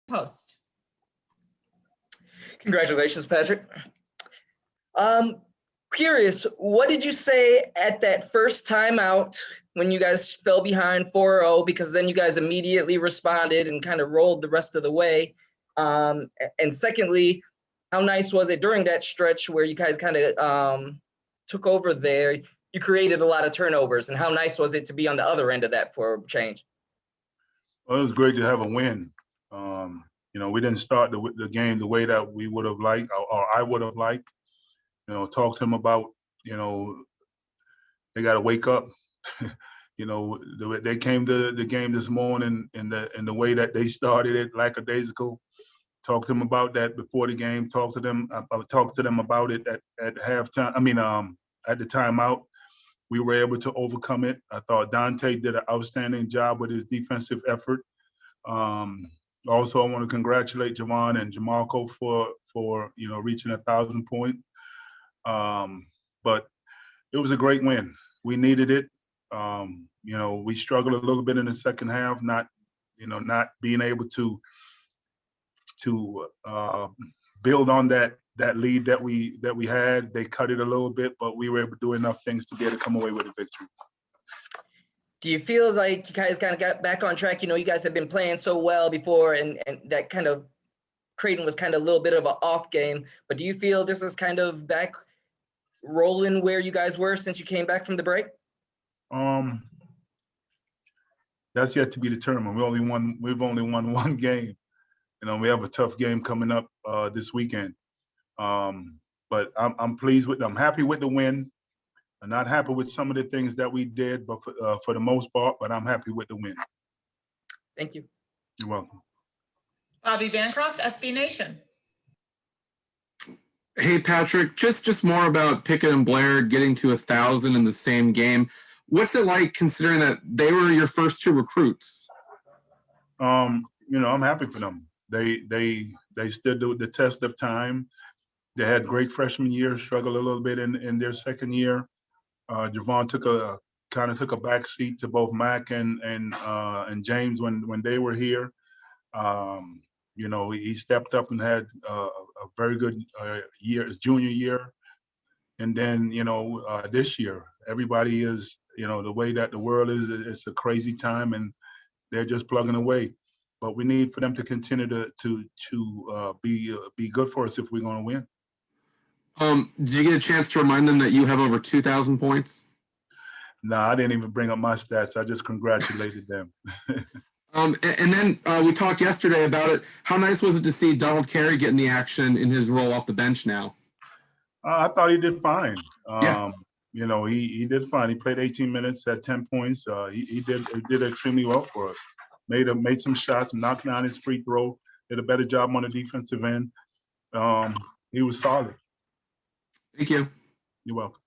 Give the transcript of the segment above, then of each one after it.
Post. Congratulations, Patrick. Curious, what did you say at that first timeout when you guys fell behind 4-0? Because then you guys immediately responded and kind of rolled the rest of the way. And secondly, how nice was it during that stretch where you guys kind of took over there? You created a lot of turnovers, and how nice was it to be on the other end of that for a change? Well, it was great to have a win. We didn't start the game the way that we would have liked, or I would have liked. Talk to them about, they got to wake up. They came to the game this morning in the way that they started it lackadaisical. Talk to them about that before the game. Talk to them about it at halftime. At the timeout. We were able to overcome it. I thought Dante did an outstanding job with his defensive effort. Also, I want to congratulate Javon and Demarco for reaching 1,000 points. But it was a great win. We needed it. We struggled a little bit in the second half, not being able to build on that lead that we had. They cut it a little bit, but we were able to do enough things to be able to come away with a victory. Do you feel like you guys kind of got back on track? You guys have been playing so well before, and that kind of Creighton was kind of a little bit of an off game. But do you feel this is kind of back rolling where you guys were since you came back from the break? That's yet to be determined. We've only won one game. We have a tough game coming up this weekend. But I'm pleased with. I'm happy with the win. I'm not happy with some of the things that we did, but for the most part, but I'm happy with the win. Thank you. You're welcome. Bobby Bancroft, SB Nation. Hey, Patrick, just more about Pickett and Blair getting to 1,000 in the same game. What's it like considering that they were your first two recruits? I'm happy for them. They stood the test of time. They had great freshman year, struggled a little bit in their second year. Javon took a back seat to both Mac and James when they were here. He stepped up and had a very good year, his junior year. And then, this year, everybody is, the way that the world is, it's a crazy time, and they're just plugging away. But we need for them to continue to be good for us if we're going to win. Did you get a chance to remind them that you have over 2,000 points? No, I didn't even bring up my stats. I just congratulated them. And then we talked yesterday about it. How nice was it to see Donald Carey getting the action in his role off the bench now? I thought he did fine. Yeah. He did fine. He played 18 minutes, had 10 points. He did extremely well for us. Made some shots, knocked down his free throw, did a better job on the defensive end. He was solid. Thank you. You're welcome.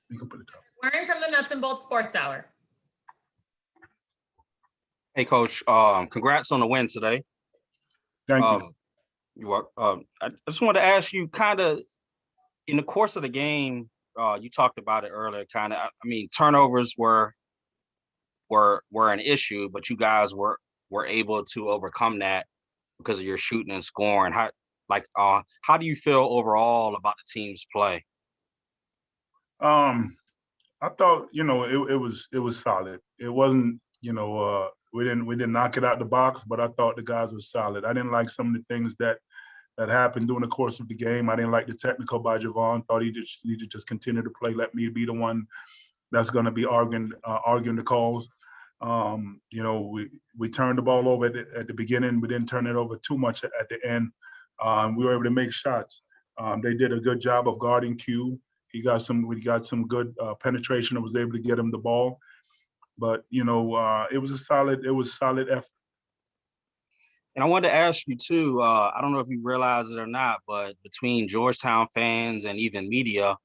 You can put it down. Wearing from the Nuts and Bolts Sports Hour. Hey, Coach. Congrats on the win today. Thank you. You are. I just wanted to ask you, kind of, in the course of the game, you talked about it earlier. Kind of, turnovers were an issue, but you guys were able to overcome that because of your shooting and scoring. How do you feel overall about the team's play? I thought it was solid. It wasn't we didn't knock it out the box, but I thought the guys were solid. I didn't like some of the things that happened during the course of the game. I didn't like the technical by Javon. Thought he needed to just continue to play. Let me be the one that's going to be arguing the calls. We turned the ball over at the beginning. We didn't turn it over too much at the end. We were able to make shots. They did a good job of guarding Q. We got some good penetration and was able to get him the ball. But it was solid effort. And I wanted to ask you too. I don't know if you realize it or not, but between Georgetown fans and even media,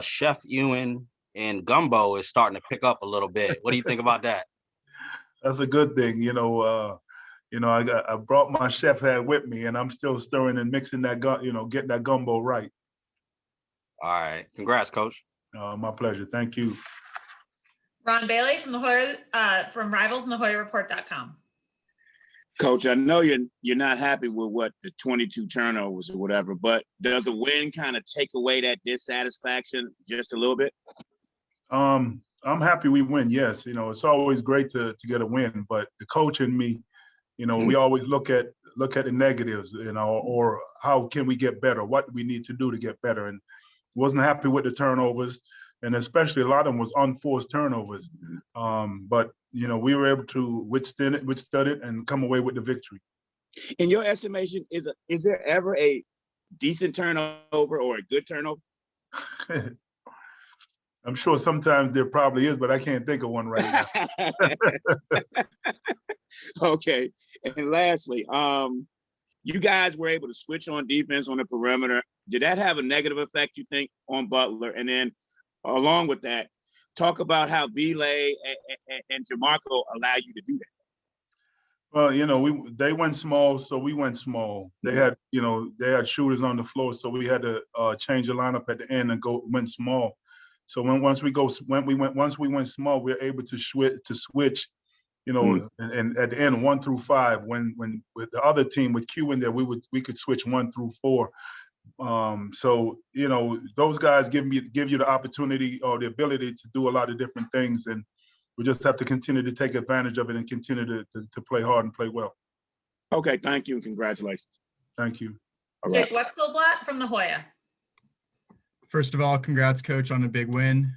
Chef Ewing and Gumbo is starting to pick up a little bit. What do you think about that? That's a good thing. I brought my chef hat with me, and I'm still stirring and mixing that getting that gumbo right. All right. Congrats, Coach. My pleasure. Thank you. Ron Bailey from the Hoyer, from Rivals and the HoyerReport.com. Coach, I know you're not happy with what the 22 turnovers or whatever, but does a win kind of take away that dissatisfaction just a little bit? I'm happy we win. Yes, it's always great to get a win, but the coach and me, we always look at the negatives, or how can we get better? What we need to do to get better, and wasn't happy with the turnovers, and especially a lot of them was unforced turnovers. But we were able to withstand it, and come away with the victory. In your estimation, is there ever a decent turnover or a good turnover? I'm sure sometimes there probably is, but I can't think of one right now. Okay. And lastly, you guys were able to switch on defense on the perimeter. Did that have a negative effect, you think, on Butler? And then along with that, talk about how Belay and Demarco allow you to do that. Well, they went small, so we went small. They had shooters on the floor, so we had to change the lineup at the end and went small. So once we went small, we were able to switch. And at the end, 1 through 5. When with the other team with Q in there, we could switch 1 through 4. So those guys give you the opportunity or the ability to do a lot of different things, and we just have to continue to take advantage of it and continue to play hard and play well. Okay, thank you and congratulations. Thank you. All right. Jake Wexelblatt from the Hoya. First of all, congrats, Coach, on a big win.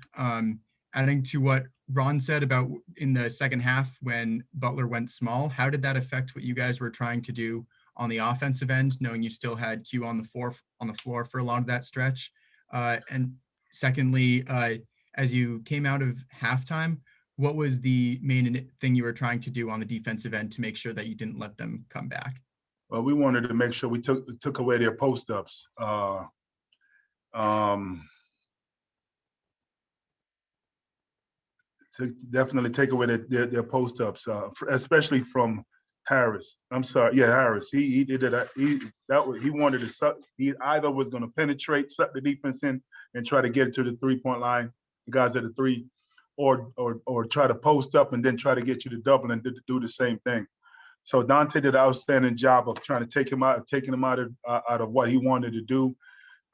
Adding to what Ron said about in the second half when Butler went small, how did that affect what you guys were trying to do on the offensive end, knowing you still had Q on the floor for a lot of that stretch? And secondly, as you came out of halftime, what was the main thing you were trying to do on the defensive end to make sure that you didn't let them come back? Well, we wanted to make sure we took away their post-ups. To definitely take away their post-ups, especially from Harris. I'm sorry, yeah, Harris. He did it. He wanted to. He either was going to penetrate, suck the defense in, and try to get it to the 3-point line, the guys at the 3, or try to post up and then try to get you to double and do the same thing. So Dante did an outstanding job of trying to taking him out of what he wanted to do.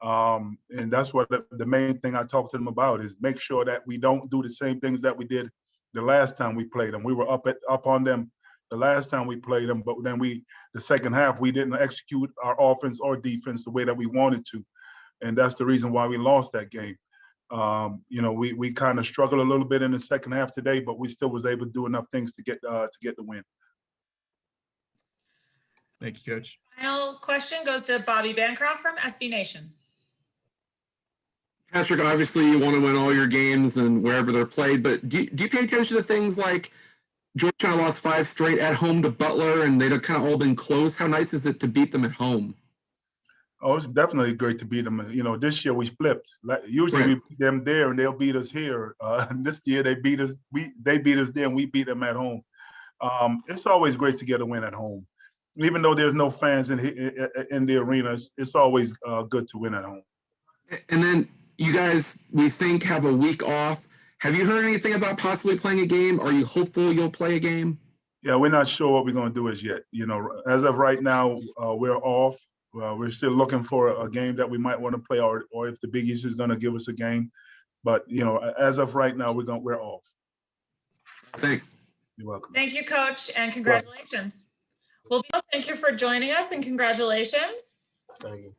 And that's what the main thing I talked to them about is make sure that we don't do the same things that we did the last time we played them. We were up on them the last time we played them, but then the second half, we didn't execute our offense or defense the way that we wanted to. And that's the reason why we lost that game. We kind of struggled a little bit in the second half today, but we still was able to do enough things to get the win. Thank you, Coach. Final question goes to Bobby Bancroft from SB Nation. Patrick, obviously you want to win all your games and wherever they're played, but do you pay attention to things like Georgetown lost 5 straight at home to Butler and they'd kind of all been close? How nice is it to beat them at home? Oh, it's definitely great to beat them. This year we flipped. Usually Right. we beat them there and they'll beat us here. This year they beat us. They beat us there and we beat them at home. It's always great to get a win at home, even though there's no fans in the arena. It's always good to win at home. And then you guys, we think, have a week off. Have you heard anything about possibly playing a game? Are you hopeful you'll play a game? Yeah, we're not sure what we're going to do as yet. As of right now, we're off. We're still looking for a game that we might want to play, or if the Big East is going to give us a game. But as of right now, we're off. Thanks. You're welcome. Thank you, Coach, and congratulations. Well, Bill, thank you for joining us and congratulations. Thank you.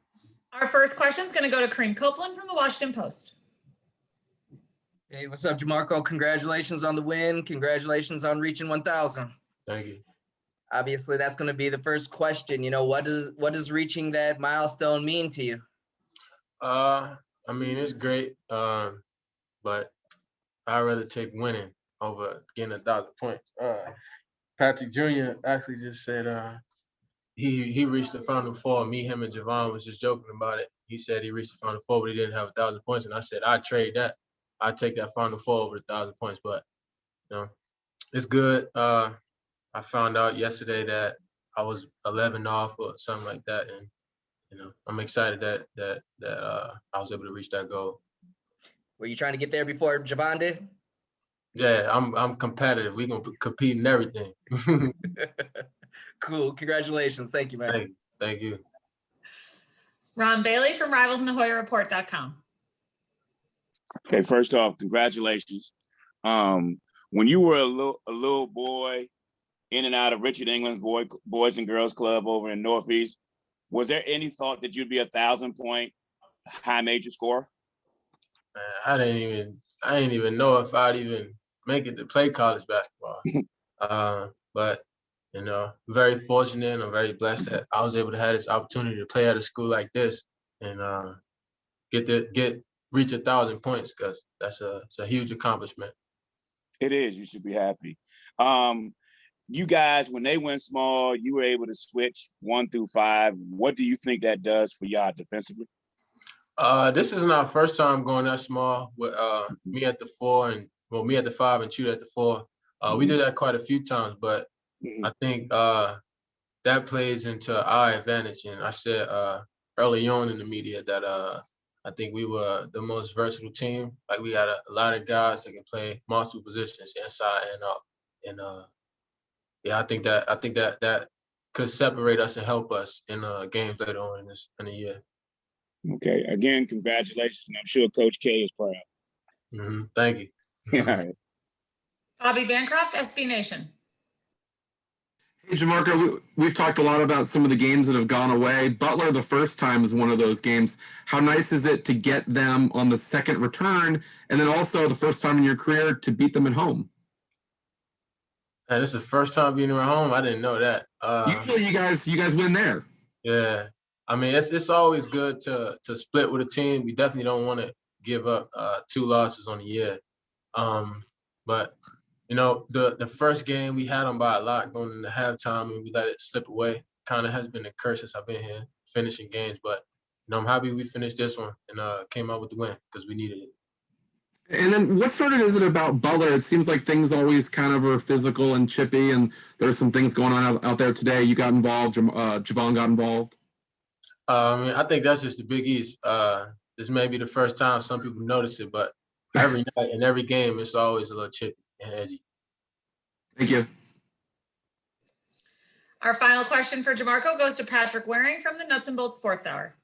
Our first question is going to go to Kareem Copeland from the Washington Post. Hey, what's up, Demarco? Congratulations on the win. Congratulations on reaching 1,000. Thank you. Obviously, that's going to be the first question. What does reaching that milestone mean to you? It's great, but I'd rather take winning over getting 1,000 points. Patrick Jr. actually just said he reached the Final Four. Me, him, and Javon was just joking about it. He said he reached the Final Four, but he didn't have 1,000 points. And I said, I'd trade that. I'd take that Final Four over 1,000 points. But, it's good. I found out yesterday that I was 11 off or something like that. And, I'm excited that I was able to reach that goal. Were you trying to get there before Javon did? Yeah, I'm competitive. We're going to compete in everything. Cool. Congratulations. Thank you, man. Thank you. Ron Bailey from rivalsandthehoyareport.com. Okay, first off, congratulations. When you were a little boy in and out of Richard England's Boys and Girls Club over in Northeast, was there any thought that you'd be 1,000-point high major scorer? Man, I didn't even know if I'd even make it to play college basketball. But you know, very fortunate and I'm very blessed that I was able to have this opportunity to play at a school like this and reach 1,000 points, because it's a huge accomplishment. It is. You should be happy. You guys, when they went small, you were able to switch 1 through 5. What do you think that does for y'all defensively? This isn't our first time going that small with me at the 4 and me at the 5 and Chute at the 4. We did that quite a few times, but I think that plays into our advantage. And I said early on in the media that I think we were the most versatile team. Like we had a lot of guys that can play multiple positions inside and out. And yeah, I think that could separate us and help us in games later on in the year. Okay. Again, congratulations. And I'm sure Coach K is proud. Thank you. Bobby Bancroft, SB Nation. Hey, Demarco, we've talked a lot about some of the games that have gone away. Butler, the first time, is one of those games. How nice is it to get them on the second return, and then also the first time in your career to beat them at home? And this is the first time being at home. I didn't know that. Usually, you guys win there. Yeah, I mean it's always good to split with a team. We definitely don't want to give up 2 losses on the year. But you know, the first game we had them by a lot going into halftime, and we let it slip away. Kind of has been a curse since I've been here, finishing games. But you know, I'm happy we finished this one and came out with the win because we needed it. And then what sort of is it about Butler? It seems like things always kind of are physical and chippy, and there's some things going on out there today. You got involved, Javon got involved. I mean, I think that's just the Big East. This may be the first time some people notice it, but every night and every game, it's always a little chippy and edgy. Thank you. Our final question for Demarco goes to Patrick Waring from the Nuts and Bolts Sports Hour.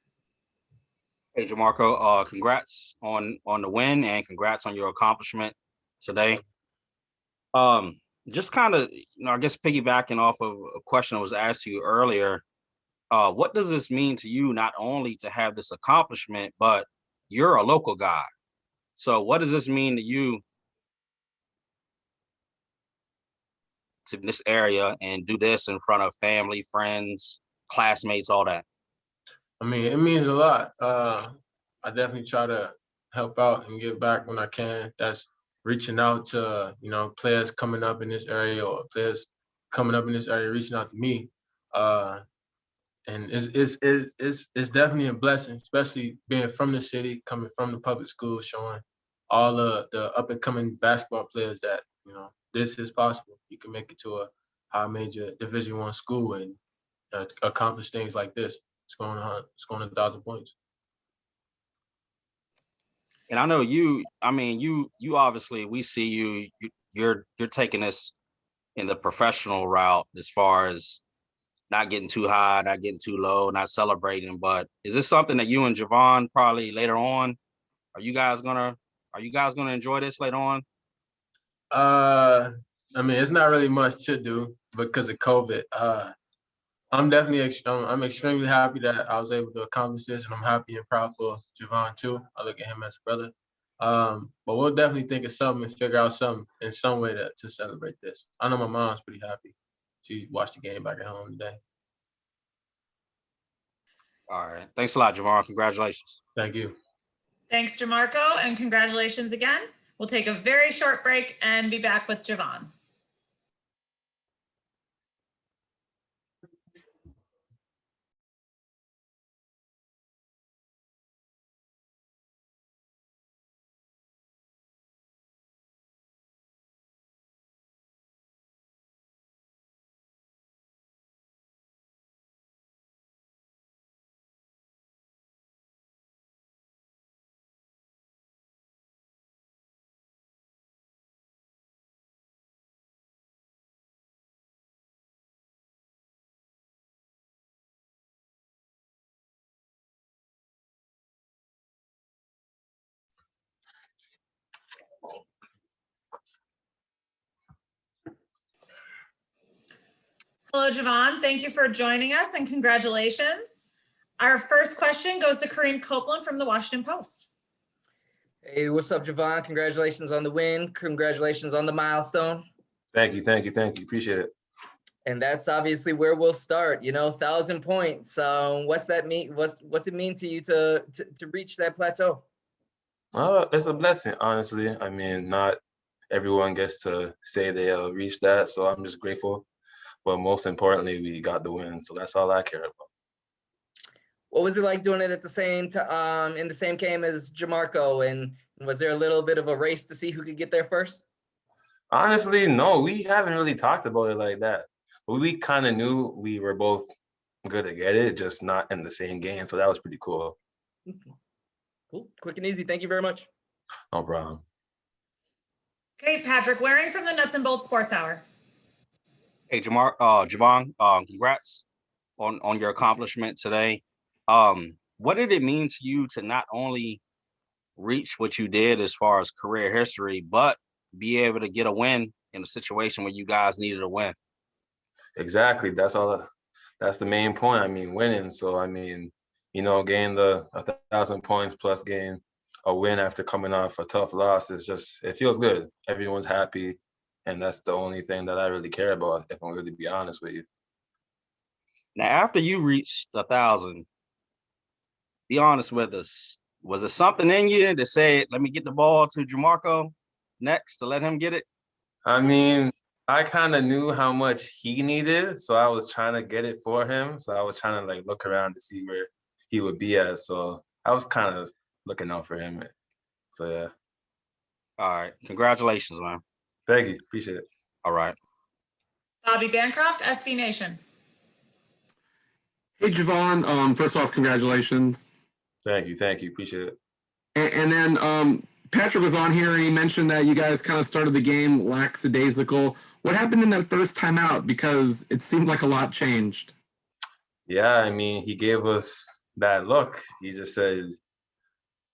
Hey, Demarco, congrats on the win and congrats on your accomplishment today. Just kind of, I guess piggybacking off of a question that was asked to you earlier, what does this mean to you, not only to have this accomplishment, but you're a local guy. So what does this mean to you to this area and do this in front of family, friends, classmates, all that? I mean, it means a lot. I definitely try to help out and give back when I can. That's reaching out to, players coming up in this area or players coming up in this area reaching out to me. And it's definitely a blessing, especially being from the city, coming from the public school, showing all the up and coming basketball players that, this is possible. You can make it to a high major Division I school and accomplish things like this. Scoring 1,000 points. And I know you obviously, we see you're taking this in the professional route as far as not getting too high, not getting too low, not celebrating. But is this something that you and Javon probably later on, are you guys gonna enjoy this later on? I mean, it's not really much to do because of COVID. I'm extremely happy that I was able to accomplish this, and I'm happy and proud for Javon too. I look at him as a brother. But we'll definitely think of something and figure out something in some way to celebrate this. I know my mom's pretty happy. She watched the game back at home today. All right. Thanks a lot, Javon. Congratulations. Thank you. Thanks, Demarco, and congratulations again. We'll take a very short break and be back with Javon. Hello, Javon. Thank you for joining us and congratulations. Our first question goes to Kareem Copeland from the Washington Post. Hey, what's up, Javon? Congratulations on the win. Congratulations on the milestone. Thank you. Appreciate it. And that's obviously where we'll start. 1,000 points. What's that mean? What's it mean to you to reach that plateau? It's a blessing, honestly. I mean, not everyone gets to say they'll reach that, so I'm just grateful. But most importantly, we got the win, so that's all I care about. What was it like doing it at the same time, in the same game as Demarco? And was there a little bit of a race to see who could get there first? Honestly, no, we haven't really talked about it like that. But we kind of knew we were both good to get it, just not in the same game. So that was pretty cool. Cool, quick and easy. Thank you very much. No problem. Okay, Patrick Waring from the Nuts and Bolts Sports Hour. Hey, Javon, congrats on your accomplishment today. What did it mean to you to not only reach what you did as far as career history, but be able to get a win in a situation where you guys needed a win? Exactly. That's all. That's the main point. I mean, winning. So, I mean, getting the 1,000 points plus getting a win after coming off a tough loss is it feels good. Everyone's happy. And that's the only thing that I really care about, if I'm really be honest with you. Now, after you reached 1,000, be honest with us. Was it something in you that said, let me get the ball to Demarco next to let him get it? I mean, I kind of knew how much he needed, so I was trying to get it for him. So I was trying to look around to see where he would be at. So I was kind of looking out for him. So yeah. All right. Congratulations, man. Thank you. Appreciate it. All right. Bobby Bancroft, SB Nation. Hey, Javon. First off, congratulations. Thank you. Appreciate it. And then Patrick was on here and he mentioned that you guys kind of started the game lackadaisical. What happened in that first time out? Because it seemed like a lot changed. Yeah, I mean, he gave us that look. He just said,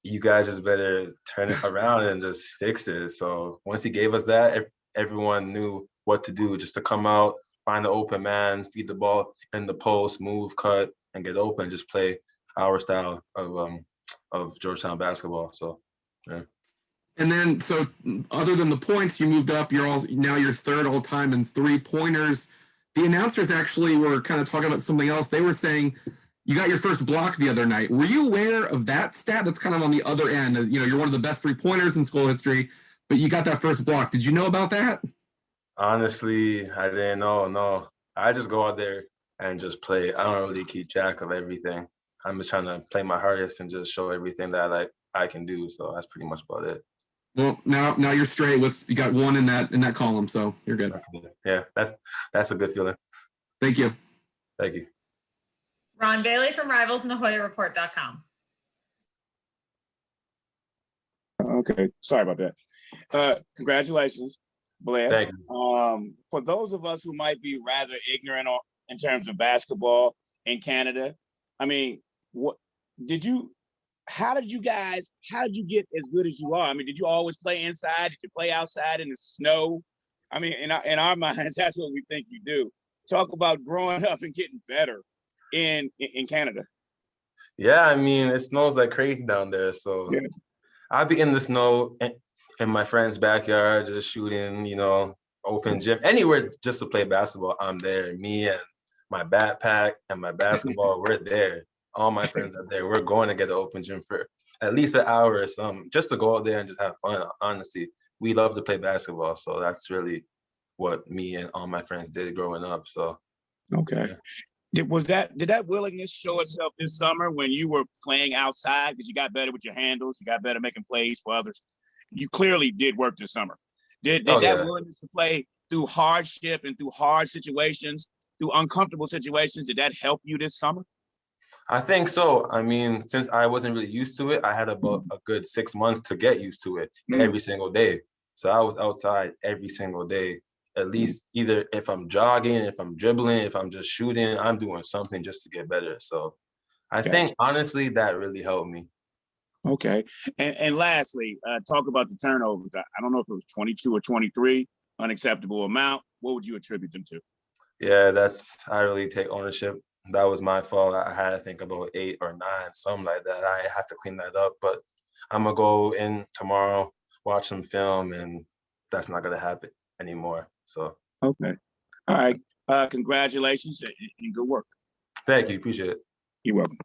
you guys just better turn it around and just fix it. So once he gave us that, everyone knew what to do, just to come out, find the open man, feed the ball in the post, move, cut, and get open, just play our style of Georgetown basketball. So, yeah. And then, so other than the points, you moved up. Now you're third all time in 3-pointers. The announcers actually were kind of talking about something else. They were saying you got your first block the other night. Were you aware of that stat? That's kind of on the other end. You're one of the best 3-pointers in school history, but you got that first block. Did you know about that? Honestly, I didn't know. No, I just go out there and just play. I don't really keep track of everything. I'm just trying to play my hardest and just show everything that I can do. So that's pretty much about it. Well, now you're straight you got one in that column, so you're good. Yeah, that's a good feeling. Thank you. Thank you. Ron Bailey from Rivals and TheHoyerReport.com. Okay, sorry about that. Congratulations, Blair. Thank you. For those of us who might be rather ignorant in terms of basketball in Canada, I mean, how did you get as good as you are? I mean, did you always play inside? Did you play outside in the snow? I mean, in our minds, that's what we think you do. Talk about growing up and getting better in Canada. Yeah, I mean, it snows like crazy down there. So yeah. I'd be in the snow in my friend's backyard, just shooting, open gym, anywhere just to play basketball. I'm there. Me and my backpack and my basketball, we're there. All my friends are there. We're going to get an open gym for at least an hour or something, just to go out there and just have fun. Honestly, we love to play basketball. So that's really what me and all my friends did growing up. So, okay. Yeah. Did that willingness show itself this summer when you were playing outside because you got better with your handles, you got better making plays for others? You clearly did work this summer. Did that willingness to play through hardship and through hard situations, through uncomfortable situations, did that help you this summer? I think so. I mean, since I wasn't really used to it, I had about a good 6 months to get used to it every single day. So I was outside every single day. At least either if I'm jogging, if I'm dribbling, if I'm just shooting, I'm doing something just to get better. So I think, honestly, that really helped me. Okay. And lastly, talk about the turnovers. I don't know if it was 22 or 23, unacceptable amount. What would you attribute them to? Yeah, I really take ownership. That was my fault. I had to think about 8 or 9, something like that. I have to clean that up, but I'm gonna go in tomorrow, watch some film, and that's not gonna happen anymore. So Okay. All right. Congratulations and good work. thank you, appreciate it. You're welcome.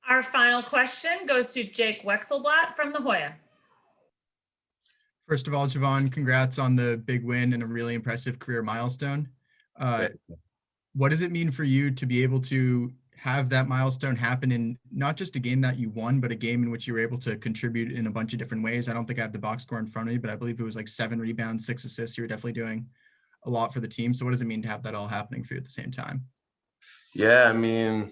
Our final question goes to Jake Wexelblatt from La Jolla. First of all, Javon, congrats on the big win and a really impressive career milestone. Thank you. What does it mean for you to be able to have that milestone happen in not just a game that you won, but a game in which you were able to contribute in a bunch of different ways? I don't think I have the box score in front of me, but I believe it was like 7 rebounds, 6 assists. You were definitely doing a lot for the team. So what does it mean to have that all happening for you at the same time? Yeah, I mean,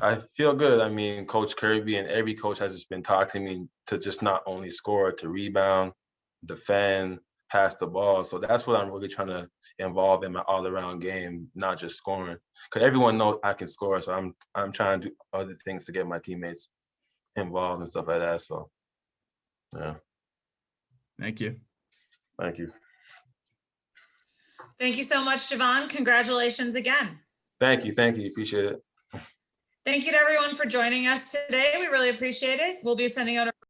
I feel good. I mean, Coach Kirby and every coach has just been talking to me to just not only score, to rebound, defend, pass the ball. So that's what I'm really trying to involve in my all-around game, not just scoring. Because everyone knows I can score, so I'm trying to do other things to get my teammates involved and stuff like that. So, yeah. Thank you. Thank you. Thank you so much, Javon. Congratulations again. Thank you. Thank you. Appreciate it. Thank you to everyone for joining us today. We really appreciate it. We'll be sending out a